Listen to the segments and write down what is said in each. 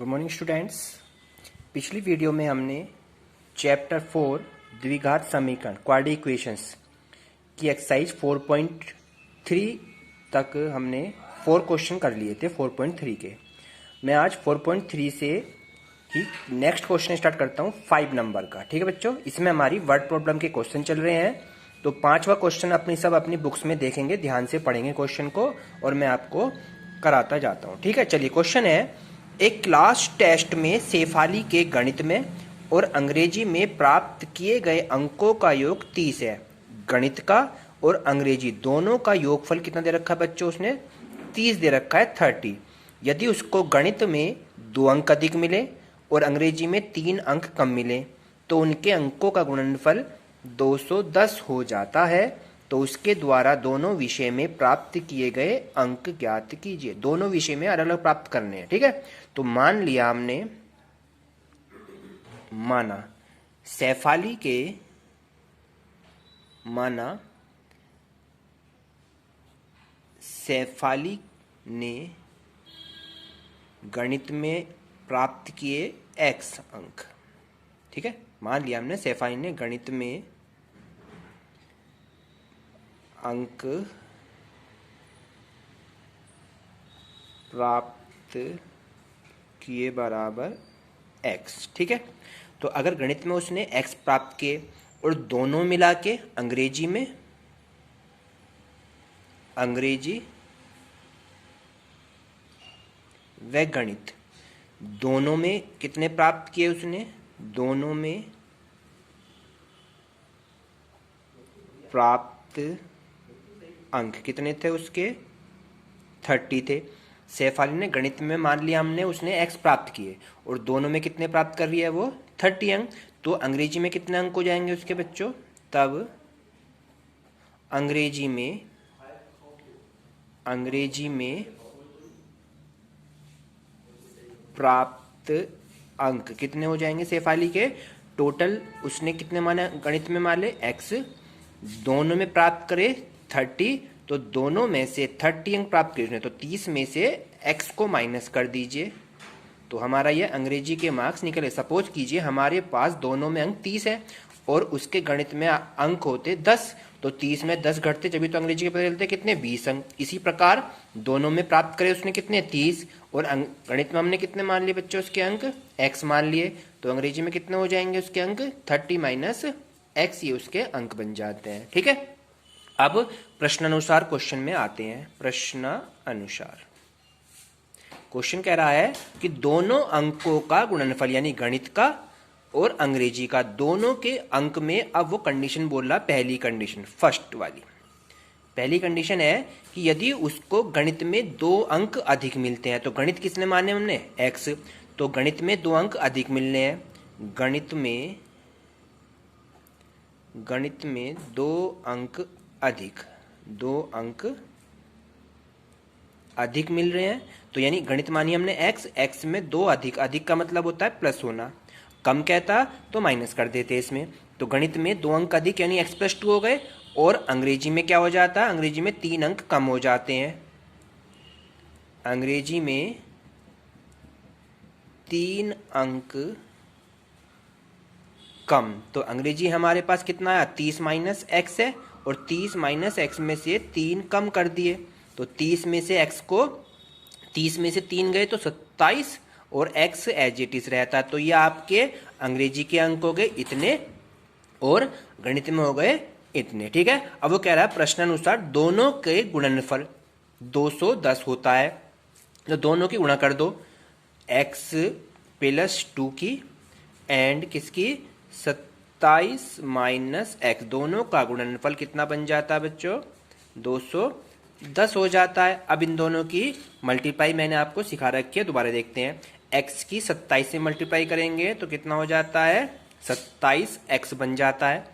Good morning students. पिछली video में हमने चैप्टर 4 द्विघात समीकरण क्वाड्रेटिक इक्वेशंस की एक्सरसाइज 4.3 तक हमने 4 क्वेश्चन कर लिए थे 4.3 के। मैं आज 4.3 से ही नेक्स्ट क्वेश्चन स्टार्ट करता हूँ 5 नंबर का। ठीक है बच्चों, इसमें हमारी वर्ड प्रॉब्लम के क्वेश्चन चल रहे हैं। तो 5वां क्वेश्चन अपनी बुक्स में देखेंगे, ध्यान से पढ़ेंगे क्वेश्चन को और मैं आपको कराता जाता हूँ। ठीक है, चलिए क्वेश्चन है, एक क्लास टेस्ट में शेफाली के गणित में और अंग्रेजी में प्राप्त किए गए अंकों का योग 30 है। गणित का और अंग्रेजी दोनों का योगफल कितना दे रखा है बच्चों? उसने 30 दे रखा है, 30। यदि उसको गणित में 2 अंक अधिक मिले और अंग्रेजी में 3 अंक कम मिले तो उनके अंकों का गुणनफल 210 हो जाता है। तो उसके द्वारा दोनों विषय में प्राप्त किए गए अंक ज्ञात कीजिए। दोनों विषय में अलग अलग प्राप्त करने हैं। ठीक है, तो माना सैफाली ने गणित में प्राप्त किए x अंक। ठीक है, मान लिया हमने सैफाली ने गणित में अंक प्राप्त किए बराबर x। ठीक है, तो अगर गणित में उसने x प्राप्त किए और दोनों मिला के अंग्रेजी व गणित दोनों में कितने प्राप्त किए उसने? दोनों में प्राप्त अंक कितने थे उसके? 30 थे। सैफाली ने गणित में मान लिया हमने उसने x प्राप्त किए और दोनों में कितने प्राप्त कर रही है वो? 30 अंक। तो अंग्रेजी में कितने अंक हो जाएंगे उसके बच्चों? तब अंग्रेजी में प्राप्त अंक कितने हो जाएंगे सैफाली के? टोटल उसने कितने माने गणित में? मान ले x, दोनों में प्राप्त करे 30, तो दोनों में से 30 अंक प्राप्त किए उसने, तो 30 में से x को माइनस कर दीजिए तो हमारा ये अंग्रेजी के मार्क्स निकले। सपोज कीजिए हमारे पास दोनों में अंक 30 है और उसके गणित में अंक होते 10, तो 30 में 10 घटते जब तो अंग्रेजी के पता चलते कितने? 20 अंक। इसी प्रकार दोनों में प्राप्त करे उसने कितने? 30, और गणित में हमने कितने मान लिए बच्चों उसके अंक? x मान लिए, तो अंग्रेजी में कितने हो जाएंगे उसके अंक? 30 माइनस x, ये उसके अंक बन जाते हैं। ठीक है, अब प्रश्नानुसार क्वेश्चन में आते हैं। प्रश्नानुसार क्वेश्चन कह रहा है कि दोनों अंकों का गुणनफल, यानी गणित का और अंग्रेजी का दोनों के अंक में, अब वो कंडीशन बोल रहा, पहली कंडीशन, फर्स्ट वाली पहली कंडीशन है कि यदि उसको गणित में 2 अंक अधिक मिलते हैं, तो गणित किसने माने हमने? x, तो गणित में 2 अंक अधिक मिलने हैं। गणित में 2 अंक अधिक मिल रहे हैं, तो यानी गणित मानी हमने x में 2 अधिक का मतलब होता है प्लस होना, कम कहता तो माइनस कर देते इसमें। तो गणित में 2 अंक अधिक यानी x + 2 हो गए, और अंग्रेजी में क्या हो जाता है? अंग्रेजी में 3 अंक कम हो जाते हैं। अंग्रेजी में 3 अंक कम, तो अंग्रेजी हमारे पास कितना है? 30 माइनस x है, और 30 माइनस x में से 3 कम कर दिए, तो 30 में से 3 गए तो 27, और x एज इट इज रहता है। तो ये आपके अंग्रेजी के अंक हो गए इतने और गणित में हो गए इतने। ठीक है, अब वो कह रहा है प्रश्नानुसार दोनों के गुणनफल 210 होता है, तो दोनों की गुणा कर दो, x + 2 की एंड किसकी? 27 माइनस x, दोनों का गुणनफल कितना बन जाता है बच्चों? 210 हो जाता है। अब इन दोनों की मल्टीप्लाई मैंने आपको सिखा रखी है, दोबारा देखते हैं। x की 27 से मल्टीप्लाई करेंगे तो कितना हो जाता है? 27x बन जाता है।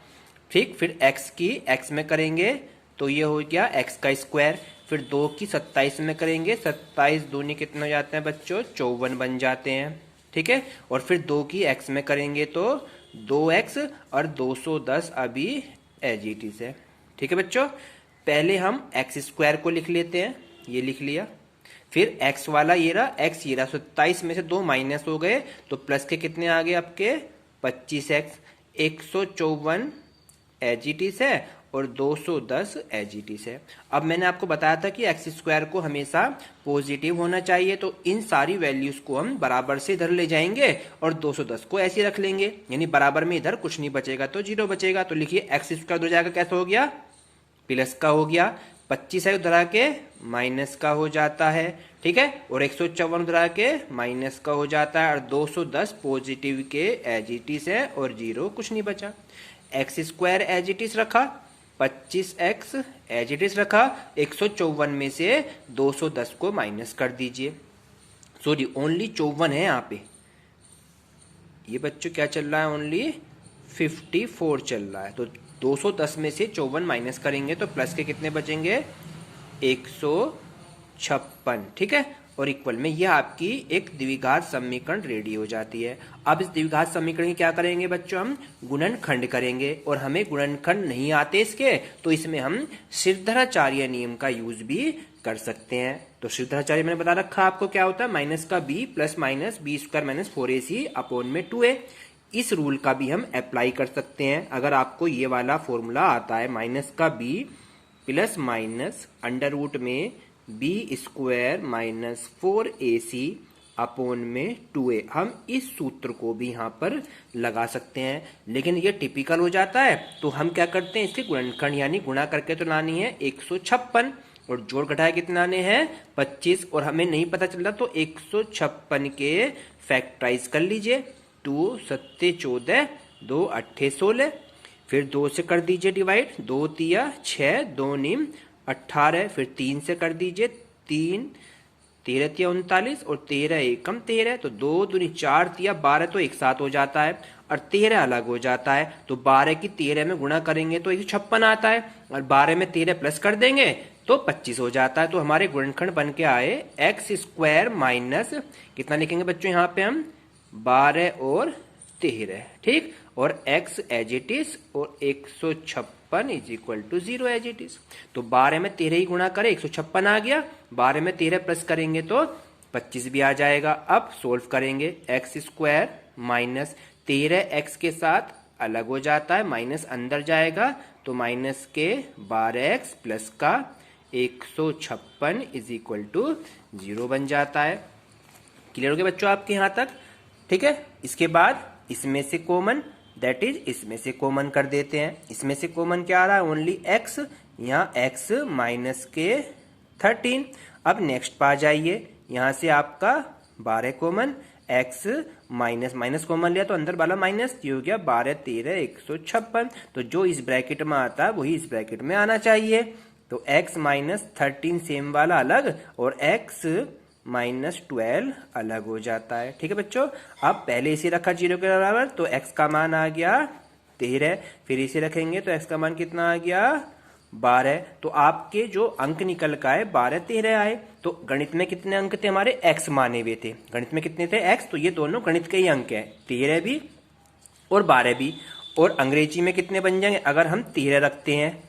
ठीक, फिर x की x में करेंगे तो ये हो गया x का स्क्वायर, फिर 2 की 27 में करेंगे, 27 दूनी कितने हो जाते हैं बच्चों? 54 बन जाते हैं। ठीक है, और फिर 2 की x में करेंगे तो 2x, और 210 अभी एज इट इज है। ठीक है बच्चों, पहले हम x² को लिख लेते हैं, ये लिख लिया। फिर x वाला ये रहा, x ये रहा, 27 में से 2 माइनस हो गए तो प्लस के कितने आ गए आपके 25x। 154 एजिटिस है और 210 एजिटिस है। अब मैंने आपको बताया था कि एक्स स्क्वायर को हमेशा पॉजिटिव होना चाहिए, तो इन सारी वैल्यूज को हम बराबर से इधर ले जाएंगे और 210 को ऐसे रख लेंगे, यानी बराबर में इधर कुछ नहीं बचेगा तो 0 बचेगा। तो लिखिए एक्स स्क्वायर उधर जाकर कैसा हो गया, प्लस का हो गया, 25 है उधर आके माइनस का हो जाता है, ठीक है, और 154 उधर आके माइनस का हो जाता है, और 210 पॉजिटिव के एजिटिस है और 0 कुछ नहीं बचा। एक्स स्क्वायर एजिटिस रखा, 25x एजिटिस रखा, 154 में से 210 को माइनस कर दीजिए। सॉरी ओनली 54 है यहाँ पे, ये बच्चों क्या चल रहा है, ओनली 54 चल रहा है। तो 210 में से 54 माइनस करेंगे तो प्लस के कितने बचेंगे 156, ठीक है, और इक्वल में यह आपकी एक द्विघात समीकरण रेडी हो जाती है। अब इस द्विघात समीकरण की क्या करेंगे बच्चों, हम गुणनखंड करेंगे, और हमें गुणनखंड नहीं आते इसके, तो इसमें हम श्रीधराचार्य नियम का यूज भी कर सकते हैं। तो श्रीधराचार्य मैंने बता रखा आपको क्या होता है, माइनस का b plus minus B square minus 4ac upon में 2a। इस रूल का भी हम अप्लाई कर सकते हैं। अगर आपको ये वाला फॉर्मूला आता है, माइनस का b plus minus under root में B square minus 4ac upon में 2a, हम इस सूत्र को भी यहाँ पर लगा सकते हैं, लेकिन ये टिपिकल हो जाता है तो हम क्या करते हैं, इसके गुणनखंड यानी गुणा करके तो लानी है 156, और जोड़ घटाए कितने लाने हैं 25, और हमें नहीं पता चल रहा तो 156 के फैक्टराइज कर लीजिए, 2 7 14 2 8 16, फिर 2 से कर दीजिए डिवाइड, 2 तिया 6 2 नीम 18, फिर 3 से कर दीजिए, 3 13 तिया 39 और 13 एकम 13, तो 2 दूनी 4 तिया 12, तो एक साथ हो जाता है, और 13 अलग हो जाता है। तो 12 की 13 में गुणा करेंगे तो 156 आता है, और 12 में 13 प्लस कर देंगे तो 25 हो जाता है। तो हमारे गुणनखंड बन के आए एक्स स्क्वायर माइनस कितना लिखेंगे बच्चों यहाँ पे हम 12 और 13, ठीक, और x एज इट इज और 156 is equal to 0 as it is. तो 12 में 13 ही गुणा करें 156 आ गया, 12 में 13 प्लस करेंगे तो 25 भी आ जाएगा। अब सोल्व करेंगे, एक्स स्क्वायर माइनस 13x के साथ अलग हो जाता है, माइनस अंदर जाएगा तो माइनस के 12x प्लस का 156 इज इक्वल टू 0 बन जाता है। क्लियर हो गया बच्चों आपके यहाँ तक, ठीक है। इसके बाद इसमें से कॉमन, दैट इज इसमें से कॉमन कर देते हैं। इसमें से कॉमन क्या आ रहा है, ओनली x, यहाँ x माइनस के 13। अब नेक्स्ट पा जाइए, यहाँ से आपका 12 common, x minus minus common लिया तो अंदर वाला माइनस, ये हो गया 12 13 156। तो जो इस ब्रैकेट में आता है वही इस ब्रैकेट में आना चाहिए। तो x माइनस 13 सेम वाला अलग और x माइनस 12 अलग हो जाता है, ठीक है बच्चों। अब पहले इसे रखा 0 के बराबर तो x का मान आ गया 13, फिर इसे रखेंगे तो x का मान कितना आ गया 12। तो आपके जो अंक निकल का है 12 13 आए। तो गणित में कितने अंक थे हमारे, x माने हुए थे, गणित में कितने थे x, तो ये दोनों गणित के ही अंक हैं, 13 भी और 12 भी। और अंग्रेजी में कितने बन जाएंगे, अगर हम 13 रखते हैं,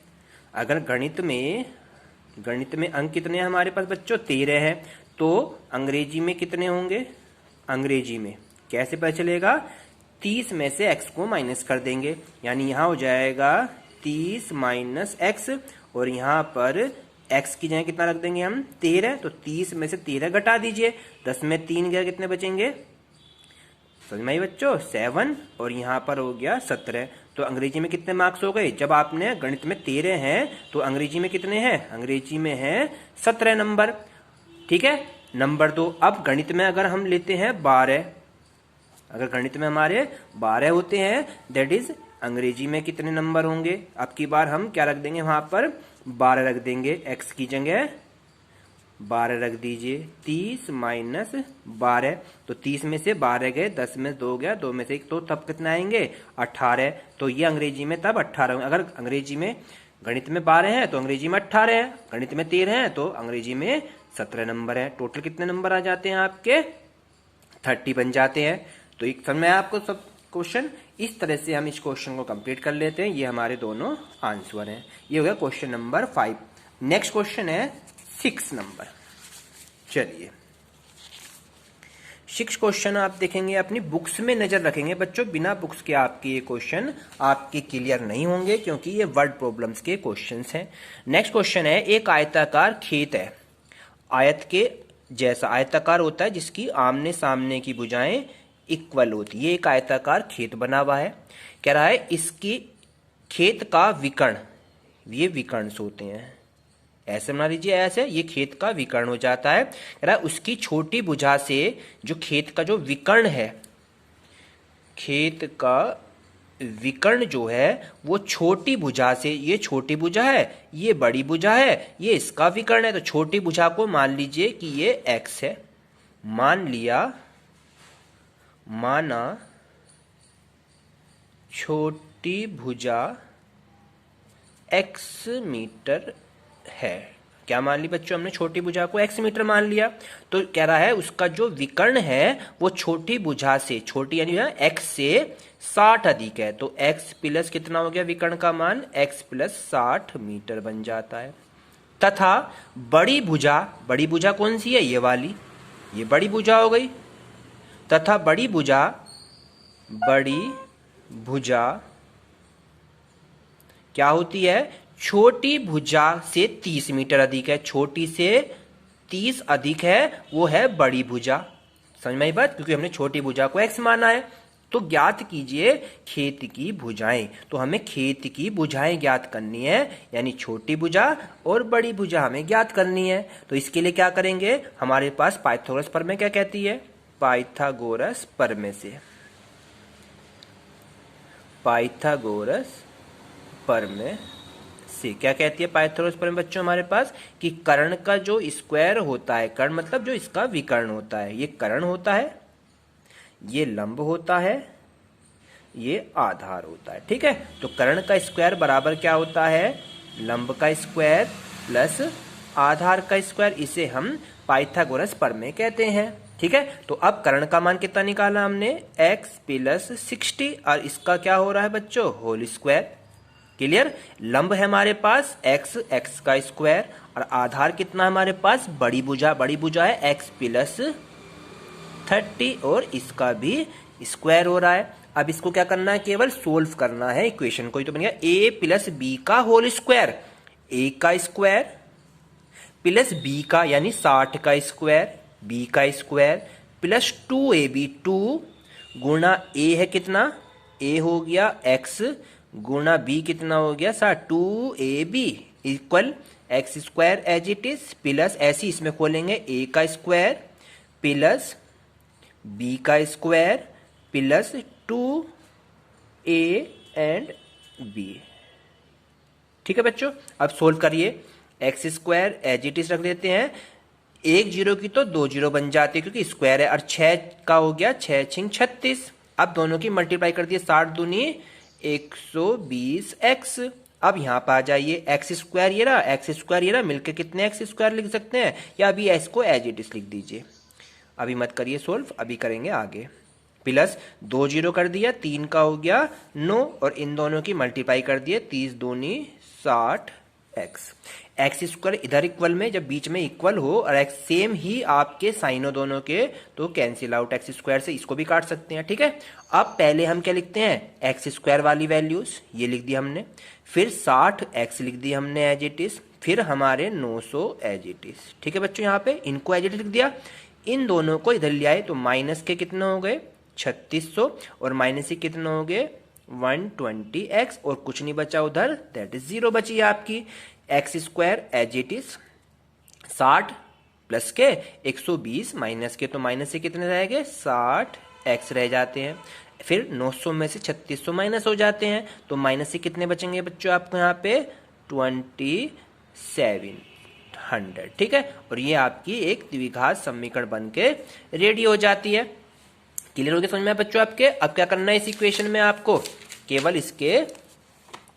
अगर गणित में अंक कितने हैं हमारे पास बच्चों 13 है, तो अंग्रेजी में कितने होंगे, अंग्रेजी में कैसे पता चलेगा, 30 में से x को माइनस कर देंगे, यानी यहाँ हो जाएगा 30 माइनस x, और यहाँ पर x की जगह कितना रख देंगे हम 13, तो 30 में से 13 घटा दीजिए, 10 में 3 गया कितने बचेंगे, समझ में आई बच्चों 7, और यहाँ पर हो गया 17। तो अंग्रेजी में कितने मार्क्स हो गए, जब आपने गणित में 13 हैं तो अंग्रेजी में कितने हैं, अंग्रेजी में है 17 नंबर, ठीक है। नंबर 2, अब गणित में अगर हम लेते हैं 12, अगर गणित में हमारे 12 होते हैं, दैट इज अंग्रेजी में कितने नंबर होंगे, अब की बार हम क्या रख देंगे वहां पर 12 रख देंगे, x की जगह 12 रख दीजिए, 30 माइनस 12, तो 30 में से 12 गए, 10 में 2 गया, 2 में से 1, तो तब कितना आएंगे 18। तो ये अंग्रेजी में तब 18 होंगे। अगर अंग्रेजी में गणित में 12 है तो अंग्रेजी में 18 है, गणित में 13 है तो अंग्रेजी में 17 नंबर है। टोटल कितने नंबर आ जाते हैं आपके 30 बन जाते हैं। तो एक समझ में आपको सब क्वेश्चन, इस तरह से हम इस क्वेश्चन को कंप्लीट कर लेते हैं। ये हमारे दोनों आंसर हैं। ये हो गया क्वेश्चन नंबर 5। नेक्स्ट क्वेश्चन है 6 नंबर। चलिए 6 क्वेश्चन आप देखेंगे, अपनी बुक्स में नजर रखेंगे बच्चों, बिना बुक्स के आपके ये क्वेश्चन आपके क्लियर नहीं होंगे क्योंकि ये वर्ड प्रॉब्लम्स के क्वेश्चंस हैं। नेक्स्ट क्वेश्चन है, एक आयताकार खेत है, आयत के जैसा आयताकार होता है जिसकी आमने सामने की भुजाएं इक्वल होती है। ये एक आयताकार खेत बना हुआ है, कह रहा है इसकी खेत का विकर्ण, ये विकर्ण होते हैं, ऐसे बना लीजिए, ऐसे ये खेत का विकर्ण हो जाता है। कह रहा है उसकी छोटी भुजा से जो खेत का जो विकर्ण है, खेत का विकर्ण जो है वो छोटी भुजा से, ये छोटी भुजा है, ये बड़ी भुजा है, ये इसका विकर्ण है। तो छोटी भुजा को मान लीजिए कि ये x है, मान लिया, माना छोटी भुजा x मीटर है। क्या मान ली बच्चों हमने, छोटी भुजा को x मीटर मान लिया। तो कह रहा है उसका जो विकर्ण है वो छोटी भुजा से, छोटी यानी x से 60 अधिक है। तो x प्लस कितना हो गया विकर्ण का मान, x प्लस 60 मीटर बन जाता है। तथा बड़ी भुजा, बड़ी भुजा कौन सी है, ये वाली, ये बड़ी भुजा हो गई। तथा बड़ी भुजा क्या होती है, छोटी भुजा से 30 मीटर अधिक है, छोटी से 30 अधिक है, वो है बड़ी भुजा। समझ में आई बात, क्योंकि हमने छोटी भुजा को x माना है। तो ज्ञात कीजिए खेत की भुजाएं, तो हमें खेत की भुजाएं ज्ञात करनी है, यानी छोटी भुजा और बड़ी भुजा हमें ज्ञात करनी है। तो इसके लिए क्या करेंगे, हमारे पास पाइथागोरस प्रमेय क्या कहती है, पाइथागोरस प्रमेय से, पाइथागोरस प्रमेय से क्या कहती है पाइथागोरस प्रमेय बच्चों हमारे पास, कि कर्ण का जो स्क्वायर होता है, कर्ण मतलब जो इसका विकर्ण होता है, ये कर्ण होता है, ये लंब होता है, ये आधार होता है। ठीक है, तो कर्ण का स्क्वायर बराबर क्या होता है, लंब का स्क्वायर प्लस आधार का स्क्वायर, इसे हम पाइथागोरस प्रमेय कहते हैं। ठीक है, तो अब कर्ण का मान कितना निकाला हमने, x प्लस 60, और इसका क्या हो रहा है बच्चों, होल स्क्वायर। क्लियर, लंब है हमारे पास x का स्क्वायर, और आधार कितना हमारे पास, बड़ी भुजा है x प्लस 30, और इसका भी स्क्वायर हो रहा है। अब इसको क्या करना है, केवल सोल्व करना है इक्वेशन को। तो बन गया a प्लस बी का होल स्क्वायर, a का स्क्वायर प्लस b का यानी 60 का स्क्वायर, b का स्क्वायर प्लस 2ab, 2 गुणा a है कितना, a हो गया x गुणा b कितना हो गया 60, 2ab equal x square as it is, plus ऐसे इसमें खोलेंगे a का स्क्वायर प्लस b का square plus 2a and b। ठीक है बच्चों, अब सोल्व करिए, x square as it is रख देते हैं, 1 जीरो की तो 2 जीरो बन जाती है क्योंकि स्क्वायर है, और 6 का हो गया 6 छिंग 36। अब दोनों की मल्टीप्लाई कर दिए, 60 दूनी 120x। अब यहाँ पर आ जाइए, x स्क्वायर ये रहा, x स्क्वायर ये रहा, मिलके कितने x स्क्वायर लिख सकते हैं, या अभी s को एज इट इज लिख दीजिए, अभी मत करिए सोल्व, अभी करेंगे आगे। प्लस 2 जीरो कर दिया, 3 का हो गया 9, और इन दोनों की मल्टीप्लाई कर दिए, 30 दूनी 60x। एक्स स्क्वायर इधर इक्वल में, जब बीच में इक्वल हो और एक्स सेम ही आपके साइनों दोनों के, तो कैंसिल आउट एक्स स्क्वायर से, इसको भी काट सकते हैं। ठीक है, अब पहले हम क्या लिखते हैं, एक्स स्क्वायर वाली वैल्यूज ये लिख दी हमने, फिर 60x लिख दी हमने एज इट इज, फिर हमारे 900 एज इट इज। ठीक है बच्चों, यहाँ पे इनको एज इट इज लिख दिया, इन दोनों को इधर ले आए तो माइनस के कितने हो गए 3600, और माइनस के कितने हो गए 120x, और कुछ नहीं बचा उधर, दैट इज 0 बची आपकी। X square as it is 60 plus के 120 माइनस के, तो माइनस से कितने रह गए 60x रह जाते हैं, फिर 900 में से 3600 माइनस हो जाते हैं, तो माइनस से कितने बचेंगे बच्चों आपको यहाँ पे 2700। ठीक है, और ये आपकी एक द्विघात समीकरण बन के रेडी हो जाती है। क्लियर हो गया समझ में बच्चों आपके। अब क्या करना है इस इक्वेशन में, आपको केवल इसके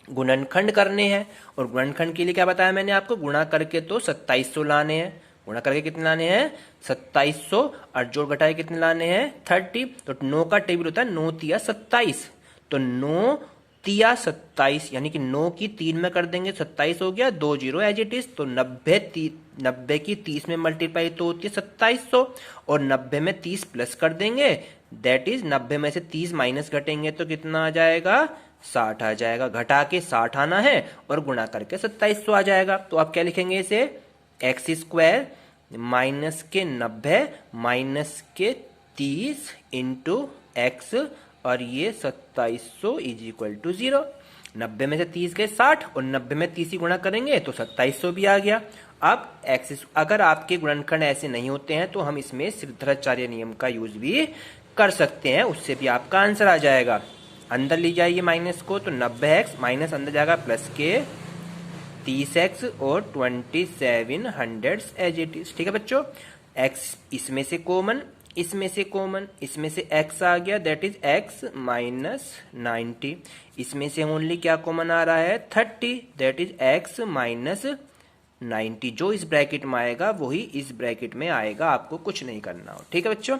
गुणनखंड करने हैं, और गुणनखंड के लिए क्या बताया मैंने आपको, गुणा करके तो 2700 लाने हैं, गुणा करके कितने लाने हैं 2700, और जोड़ घटाए कितने लाने हैं 30। तो 9 का टेबल होता है 9 तिया 27, तो 9 तिया 27, यानी कि 9 की 3 में कर देंगे 27 हो गया, 2 जीरो एज इट इज। तो 90 की 30 में मल्टीप्लाई तो होती है 2700, और 90 में 30 प्लस कर देंगे, दैट इज 90 में से 30 माइनस घटेंगे तो कितना आ जाएगा, 60 आ जाएगा। घटा के 60 आना है और गुणा करके 2700 आ जाएगा। तो आप क्या लिखेंगे इसे, एक्स स्क्वायर माइनस के 90 माइनस के 30 इंटू एक्स, और ये 2700 इज इक्वल टू 0। 90 में से 30 गए 60, और 90 में 30 ही गुणा करेंगे तो 2700 भी आ गया। अब एक्स, अगर आपके गुणनखंड ऐसे नहीं होते हैं तो हम इसमें श्रीधराचार्य नियम का यूज भी कर सकते हैं, उससे भी आपका आंसर आ जाएगा। अंदर ले जाइए माइनस को, तो 90x माइनस अंदर जाएगा प्लस के 30x और 2700 एज इट इज। ठीक है बच्चों, x इसमें से कॉमन, इसमें से कॉमन, इसमें से x आ गया, दैट इज x माइनस 90। इसमें से ओनली क्या कॉमन आ रहा है, 30, दैट इज x माइनस 90। जो इस ब्रैकेट में आएगा वही इस ब्रैकेट में आएगा, आपको कुछ नहीं करना हो। ठीक है बच्चों,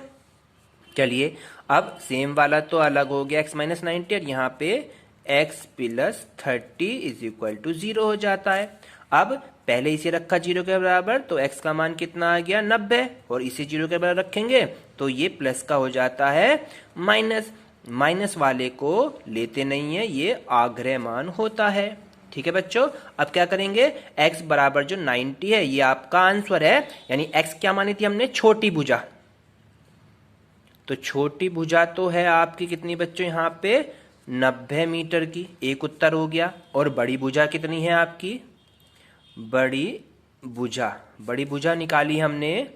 चलिए अब सेम वाला तो अलग हो गया x माइनस 90, और यहाँ पे x plus 30 is equal to 0 हो जाता है। अब पहले इसे रखा 0 के बराबर, तो x का मान कितना आ गया 90, और इसे 0 के बराबर रखेंगे तो ये प्लस का हो जाता है माइनस। माइनस वाले को लेते नहीं है, ये आग्रह मान होता है। ठीक है बच्चों, अब क्या करेंगे, x बराबर जो 90 है ये आपका आंसर है, यानी x क्या मानी थी हमने, छोटी भुजा। तो छोटी भुजा तो है आपकी कितनी बच्चों, यहाँ पे 90 मीटर की, एक उत्तर हो गया। और बड़ी भुजा कितनी है आपकी, बड़ी भुजा निकाली हमने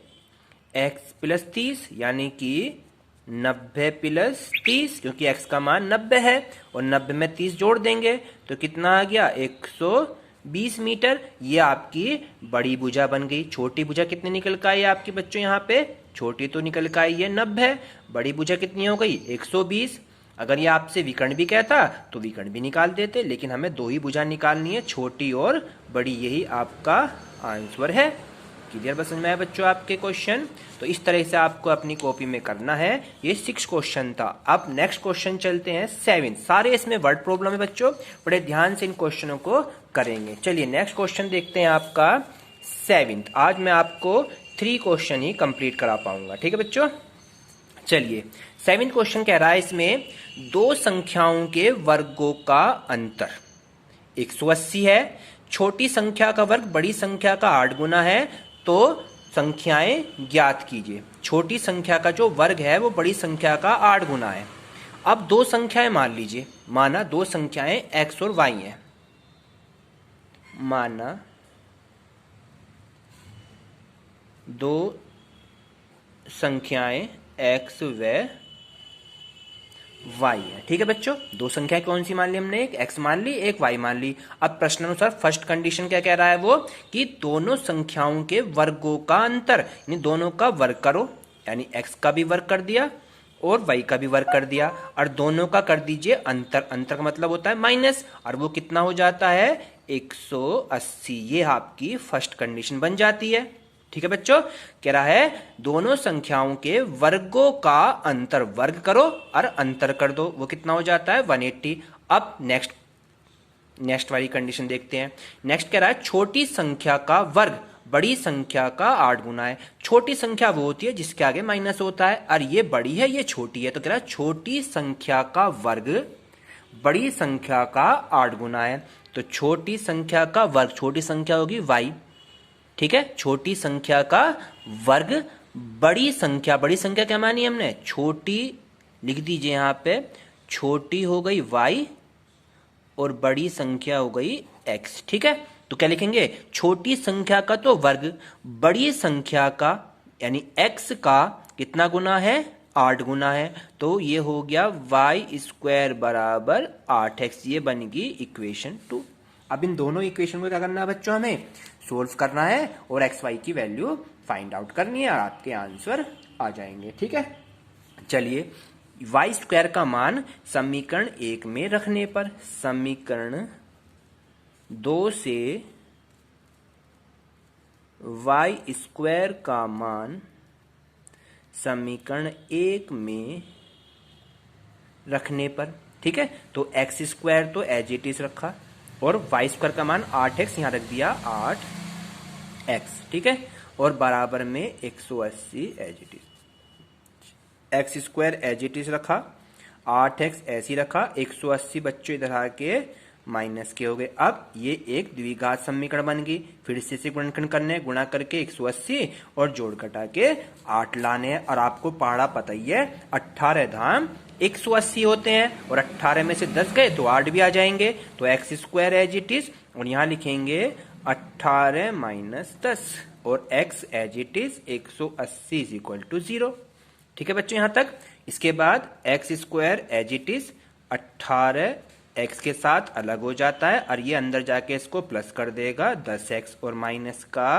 x प्लस 30, यानी कि 90 प्लस 30, क्योंकि x का मान 90 है, और 90 में 30 जोड़ देंगे तो कितना आ गया, 120 मीटर। ये आपकी बड़ी भुजा बन गई। छोटी भुजा कितनी निकल कर आई आपकी बच्चों, यहाँ पे छोटी तो निकल कर आई है 90, बड़ी भुजा कितनी हो गई 120। अगर ये आपसे विकर्ण भी कहता तो विकर्ण भी निकाल देते, लेकिन हमें दो ही भुजा निकालनी है, छोटी और बड़ी, यही आपका आंसर है। क्लियर बस समझ में आया बच्चों आपके क्वेश्चन। तो इस तरह से आपको अपनी कॉपी में करना है। ये 6 क्वेश्चन था। अब नेक्स्ट क्वेश्चन चलते हैं 7। सारे इसमें वर्ड प्रॉब्लम है बच्चों, बड़े ध्यान से इन क्वेश्चनों को करेंगे। चलिए नेक्स्ट क्वेश्चन देखते हैं आपका 7। आज मैं आपको 3 क्वेश्चन ही कंप्लीट करा पाऊंगा। ठीक है बच्चों, चलिए 7 क्वेश्चन कह रहा है इसमें, दो संख्याओं के वर्गों का अंतर 180 है। छोटी संख्या का वर्ग बड़ी संख्या का 8 गुना है, तो संख्याएं ज्ञात कीजिए। छोटी संख्या का जो वर्ग है वो बड़ी संख्या का 8 गुना है। अब दो संख्याएं मान लीजिए, माना दो संख्याएं x और y हैं, माना दो संख्याएं x व y है। ठीक है बच्चों, दो संख्या कौन सी मान ली हमने, एक x मान ली, एक y मान ली। अब प्रश्नानुसार फर्स्ट कंडीशन क्या कह रहा है वो, कि दोनों संख्याओं के वर्गों का अंतर, यानी दोनों का वर्ग करो, यानी x का भी वर्ग कर दिया और y का भी वर्ग कर दिया, और दोनों का कर दीजिए अंतर। अंतर का मतलब होता है माइनस, और वो कितना हो जाता है 180। ये आपकी फर्स्ट कंडीशन बन जाती है। ठीक है बच्चों, कह रहा है दोनों संख्याओं के वर्गों का अंतर, वर्ग करो और अंतर कर दो, वो कितना हो जाता है 180। अब नेक्स्ट वाली कंडीशन देखते हैं। नेक्स्ट कह रहा है छोटी संख्या का वर्ग बड़ी संख्या का 8 गुना है। छोटी संख्या वो होती है जिसके आगे माइनस होता है, और ये बड़ी है ये छोटी है, तो कह रहा है छोटी संख्या का वर्ग बड़ी संख्या का 8 गुना है। तो छोटी संख्या का वर्ग, छोटी संख्या होगी y, ठीक है, छोटी संख्या का वर्ग बड़ी संख्या क्या मानी हमने, छोटी, लिख दीजिए यहां पे, छोटी हो गई y और बड़ी संख्या हो गई x। ठीक है, तो क्या लिखेंगे, छोटी संख्या का तो वर्ग बड़ी संख्या का यानी x का कितना गुना है, 8 गुना है, तो ये हो गया y² बराबर 8x। ये बनेगी इक्वेशन 2। अब इन दोनों इक्वेशन को क्या करना है बच्चों, हमें सोल्व करना है और एक्स वाई की वैल्यू फाइंड आउट करनी है, और आपके आंसर आ जाएंगे। ठीक है, चलिए y² का मान समीकरण 1 में रखने पर, समीकरण 2 से y² का मान समीकरण 1 में रखने पर, ठीक है, तो एक्स स्क्वायर तो एज इट इज रखा और वाई स्क्वायर का मान 8x यहाँ रख दिया 8x, ठीक है, और बराबर में 180 as it is. X square as it is रखा, 8x ऐसी रखा, 180 बच्चों इधर आके माइनस के हो गए। अब ये एक द्विघात समीकरण बन गई, फिर से गुणनखंड करने, गुणा करके 180 और जोड़ घटा के 8 लाने हैं। और आपको पहाड़ा पता ही है 18 धाम 180 होते हैं और 18 में से 10 गए तो 8 भी आ जाएंगे, तो x square as it is और यहाँ लिखेंगे 18 माइनस 10 और x as it is 180 is equal to 0। ठीक है बच्चों यहाँ तक। इसके बाद x square as it is 18 x के साथ अलग हो जाता है और ये अंदर जाके इसको प्लस कर देगा 10x और माइनस का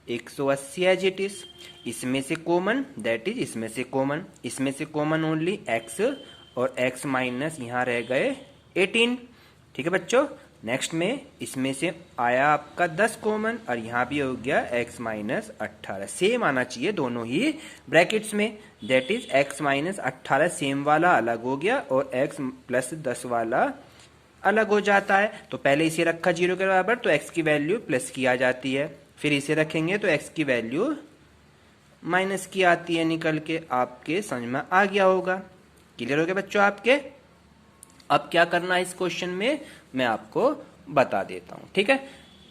180 एज इट इज। इसमें से कॉमन दैट इज इसमें से कॉमन ओनली x और x माइनस यहाँ रह गए 18। ठीक है बच्चों, नेक्स्ट में इसमें से आया आपका 10 कॉमन और यहाँ भी हो गया x माइनस 18, सेम आना चाहिए दोनों ही ब्रैकेट्स में, that is x minus 18 same वाला अलग हो गया और x प्लस 10 वाला अलग हो जाता है। तो पहले इसे रखा 0 के बराबर तो x की वैल्यू प्लस की आ जाती है, फिर इसे रखेंगे तो x की वैल्यू माइनस की आती है निकल के। आपके समझ में आ गया होगा, क्लियर हो गया बच्चों आपके। अब क्या करना है इस क्वेश्चन में मैं आपको बता देता हूं। ठीक है,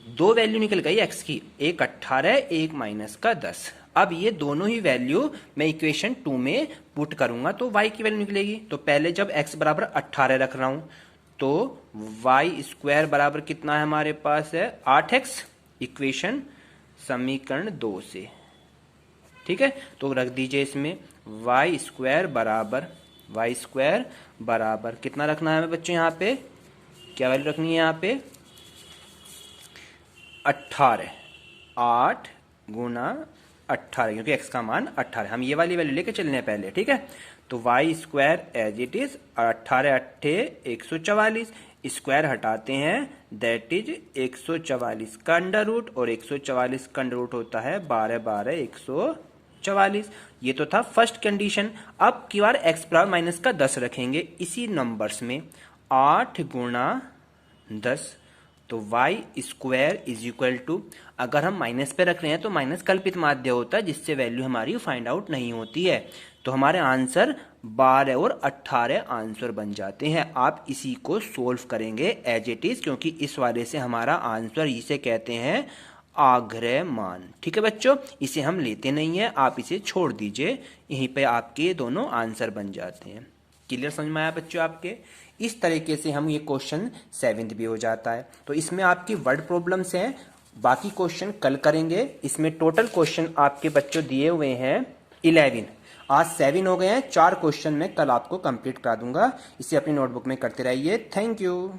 दो वैल्यू निकल गई x की, एक 18 एक माइनस का 10। अब ये दोनों ही वैल्यू मैं इक्वेशन 2 में पुट करूंगा तो y की वैल्यू निकलेगी। तो पहले जब x बराबर 18 रख रहा हूं तो y स्क्वायर बराबर कितना है हमारे पास है 8x, इक्वेशन समीकरण 2 से। ठीक है, तो रख दीजिए इसमें y स्क्वायर बराबर कितना रखना है हमें बच्चों, यहाँ पे क्या वैल्यू रखनी है, यहाँ पे 18, 8 गुना 18 क्योंकि x का मान 18, हम ये वाली वैल्यू लेके चलने हैं पहले। ठीक है, तो y square as it is 18 अट्ठे 144, स्क्वायर हटाते हैं दैट इज 144 का अंडर रूट और 144 का अंडर रूट होता है 12 12 144। ये तो था फर्स्ट कंडीशन। अब की बार x बराबर माइनस का 10 रखेंगे इसी नंबर्स में, 8 गुणा 10 तो y square is equal to, अगर हम माइनस पे रख रहे हैं तो माइनस कल्पित माध्य होता है जिससे वैल्यू हमारी फाइंड आउट नहीं होती है, तो हमारे आंसर 12 और 18 आंसर बन जाते हैं। आप इसी को सोल्व करेंगे एज इट इज क्योंकि इस वाले से हमारा आंसर इसे कहते हैं आग्रह मान। ठीक है बच्चों, इसे हम लेते नहीं है, आप इसे छोड़ दीजिए, यहीं पे आपके दोनों आंसर बन जाते हैं। क्लियर समझ में आया बच्चों आपके। इस तरीके से हम ये क्वेश्चन 7th भी हो जाता है। तो इसमें आपकी वर्ड प्रॉब्लम्स हैं, बाकी क्वेश्चन कल करेंगे। इसमें टोटल क्वेश्चन आपके बच्चों दिए हुए हैं 11, आज 7 हो गए हैं। 4 क्वेश्चन मैं कल आपको कंप्लीट करा दूंगा, इसे अपनी नोटबुक में करते रहिए। Thank you.